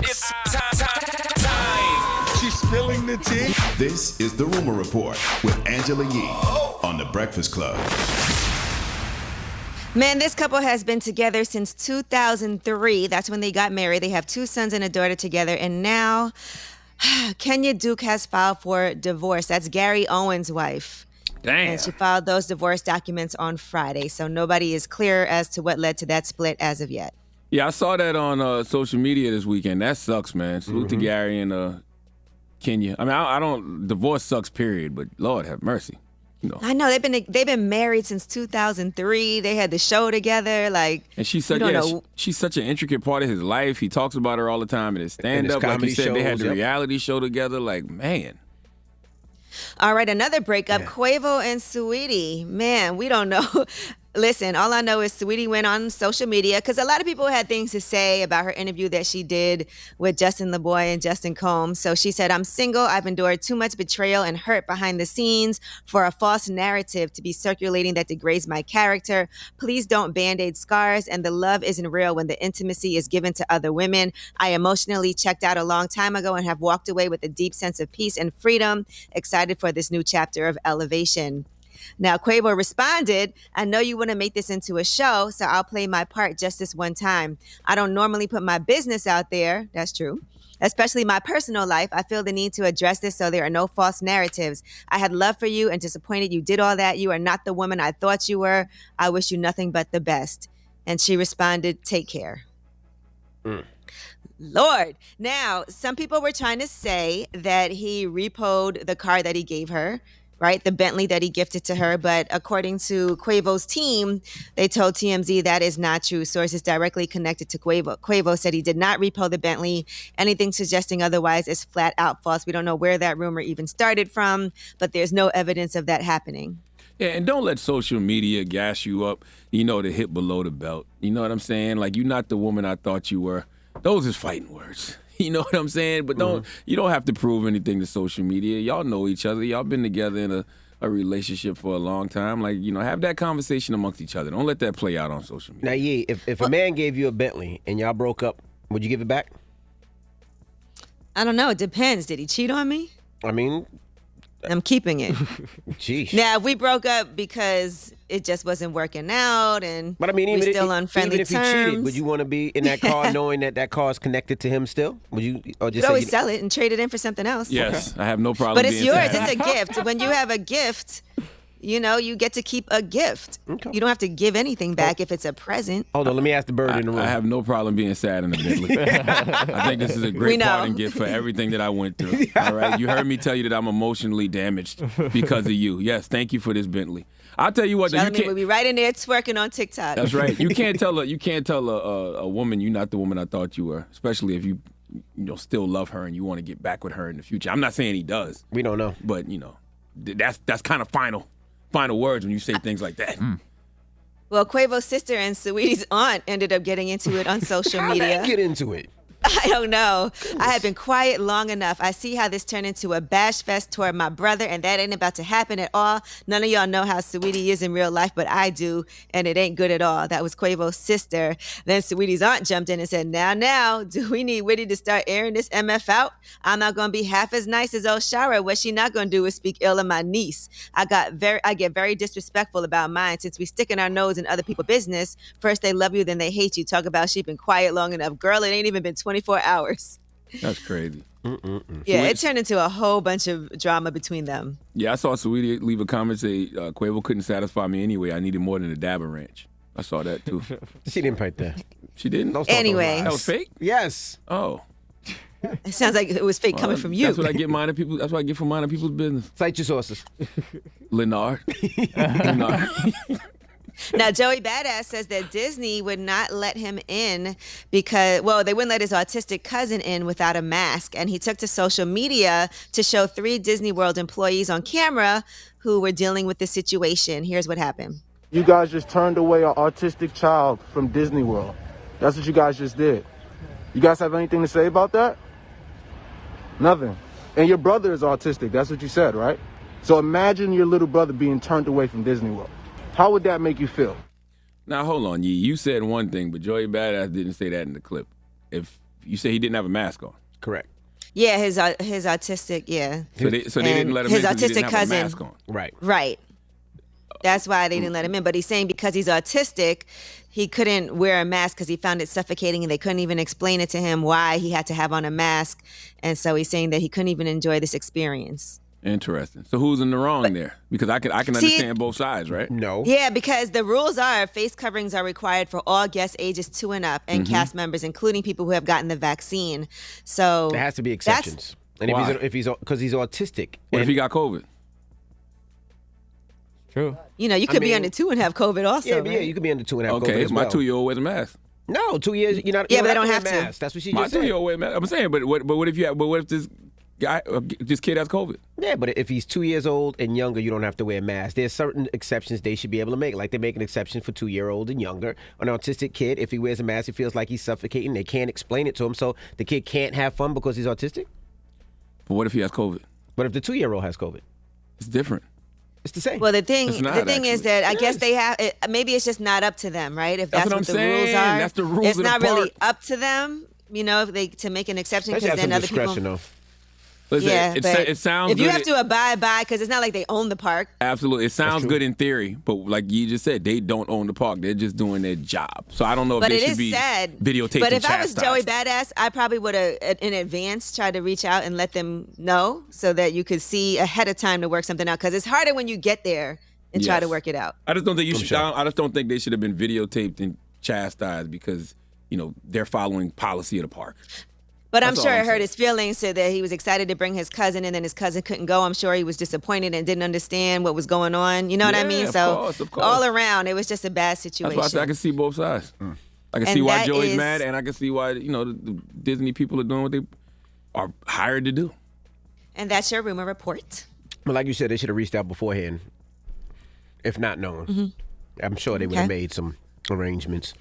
It's time. She's spilling the tea. This is The Rumor Report with Angela Yee on The Breakfast Club. Man, this couple has been together since 2003. That's when they got married. They have 2 sons and a daughter together. And now Kenya Duke has filed for divorce. That's Gary Owen's wife. Damn. And she filed those divorce documents on Friday. So nobody is clear as to what led to that split as of yet. Yeah, I saw that on social media this weekend. That sucks, man. Salute to Gary and Kenya. I mean, I don't. Divorce sucks, period. But Lord have mercy. You know. I know they've been married since 2003. They had the show together. And she's such she's such an intricate part of his life. He talks about her all the time in his stand-up. Like you said, they had the reality show together. Like, man. All right, another breakup. Yeah. Quavo and Saweetie. Man, we don't know. Listen, all I know is Saweetie went on social media because a lot of people had things to say about her interview that she did with Justin LaBoy and Justin Combs. So she said, "I'm single. I've endured too much betrayal and hurt behind the scenes for a false narrative to be circulating that degrades my character. Please don't band-aid scars, and the love isn't real when the intimacy is given to other women. I emotionally checked out a long time ago and have walked away with a deep sense of peace and freedom, excited for this new chapter of elevation." Now, Quavo responded, "I know you want to make this into a show, so I'll play my part just this one time. I don't normally put my business out there." That's true. "Especially my personal life. I feel the need to address this so there are no false narratives. I had love for you and disappointed you did all that. You are not the woman I thought you were. I wish you nothing but the best." And she responded, "Take care." Lord. Now, some people were trying to say that he repoed the car that he gave her, right? The Bentley that he gifted to her. But according to Quavo's team, they told TMZ that is not true. Sources directly connected to Quavo. Quavo said he did not repo the Bentley. Anything suggesting otherwise is flat out false. We don't know where that rumor even started from, but there's no evidence of that happening. Yeah, and don't let social media gas you up, to hit below the belt. You know what I'm saying? Like, you're not the woman I thought you were. Those is fighting words. You know what I'm saying? But you don't have to prove anything to social media. Y'all know each other. Y'all been together in a relationship for a long time. Like, have that conversation amongst each other. Don't let that play out on social media. Now, if a man gave you a Bentley and y'all broke up, would you give it back? I don't know. It depends. Did he cheat on me? I mean, I'm keeping it. Jeez. Now, if we broke up because it just wasn't working out and we're still on friendly terms. Even if he cheated, would you want to be in that car knowing that car is connected to him still? Would you? Or just you'd always sell it and trade it in for something else. Yes, okay. I have no problem. But it's yours. It's a gift. When you have a gift, you get to keep a gift. Okay. You don't have to give anything back if it's a present. Hold on, let me ask the bird in the room. I have no problem being sad in the Bentley. I think this is a great parting gift for everything that I went through. All right, you heard me tell you that I'm emotionally damaged because of you. Yes, thank you for this Bentley. I'll tell you what. We'll be right in there twerking on TikTok. That's right. You can't tell a woman you're not the woman I thought you were, especially if you still love her and you want to get back with her in the future. I'm not saying he does. We don't know, but that's kind of final words when you say things like that. Well, Quavo's sister and Saweetie's aunt ended up getting into it on social media. How'd they get into it? I don't know. I have been quiet long enough. I see how this turned into a bash fest toward my brother, and that ain't about to happen at all. None of y'all know how Saweetie is in real life, but I do, and it ain't good at all. That was Quavo's sister. Then Saweetie's aunt jumped in and said, now, do we need Whitney to start airing this MF out? I'm not going to be half as nice as Oshara. What she not going to do is speak ill of my niece. I get very disrespectful about mine since we sticking our nose in other people's business. First they love you, then they hate you. Talk about she been quiet long enough. Girl, it ain't even been 24 hours. That's crazy. Yeah, it turned into a whole bunch of drama between them. Yeah, I saw Saweetie leave a comment say, Quavo couldn't satify me anyway. I needed more than a Dabber Ranch. I saw that too. She didn't write that. She didn't? Anyway. That was fake? Yes. Oh. It sounds like it was fake coming from you. That's what I get minding people. That's what I get from minding people's business. Cite your sources. Leonard. Now, Joey Badass says that Disney would not let him in because, they wouldn't let his autistic cousin in without a mask. And he took to social media to show 3 Disney World employees on camera who were dealing with the situation. Here's what happened. You guys just turned away an autistic child from Disney World. That's what you guys just did. You guys have anything to say about that? Nothing. And your brother is autistic. That's what you said, right? So imagine your little brother being turned away from Disney World. How would that make you feel? Now, hold on, Yee. You said one thing, but Joey Badass didn't say that in the clip. If you say he didn't have a mask on. Correct. Yeah, his autistic, yeah. So they didn't let him his in 'cause he autistic didn't have a cousin. mask on. Right. Right. That's why they didn't let him in. But he's saying because he's autistic, he couldn't wear a mask because he found it suffocating, and they couldn't even explain it to him why he had to have on a mask. And so he's saying that he couldn't even enjoy this experience. Interesting. So who's in the wrong there? Because I can understand both sides, right? No. Yeah, because the rules are face coverings are required for all guests ages 2 and up and cast members, including people who have gotten the vaccine. So There has to be exceptions. And Why? if he's because he's autistic. What if he got COVID? True. You know, you could be mean- under 2 and have COVID also. Yeah, right? you could be under 2 and a half. Okay, COVID as my well. 2-year-old wears a mask. No, 2 years. You're not. Yeah, you but they don't don't have to wear have a to. mask. That's what she My just said. 2-year-old wears a mask. I'm saying, but what if this guy, this kid has COVID? Yeah, but if he's 2 years old and younger, you don't have to wear a mask. There's certain exceptions they should be able to make. Like they make an exception for 2-year-old and younger. An autistic kid, if he wears a mask, he feels like he's suffocating. They can't explain it to him, so the kid can't have fun because he's autistic. But what if he has COVID? But if the 2-year-old has COVID, It's different. it's the same. Well, the It's thing not, is actually. that I guess they have. Maybe it's just not up to them, right? If That's that's, what I'm the saying. rules are, That's the rules It's of the not really park. up to them, you know, if they to make an exception They should because have then some other discretion, people. though. Listen, Yeah, but it sounds if you good. have to abide by, because it's not like they own the park. Absolutely. It sounds true. good in theory, but like you just said, they don't own the park. They're just doing their job. So I don't know if But they it should is be sad. videotaped But and if I was chastised. Joey Badass, I probably would have in advance tried to reach out and let them know so that you could see ahead of time to work something out. Because it's harder when you get there and try to Yes. work it out. I just don't think you should. sure. I just don't think they should have been videotaped and chastised because they're following policy of the park. But I'm That's sure all it I'm hurt saying. his feelings so that he was excited to bring his cousin and then his cousin couldn't go. I'm sure he was disappointed and didn't understand what was going on. You know what I Yeah, mean? of So course, of course. all around, it was just a bad That's situation. why I said I can see both sides. I can And see why that Joey's is- mad, and I can see why the Disney people are doing what they are hired to do. And that's your rumor report. But like you said, they should have reached out beforehand, if not known. I'm sure they would have Okay. made some arrangements.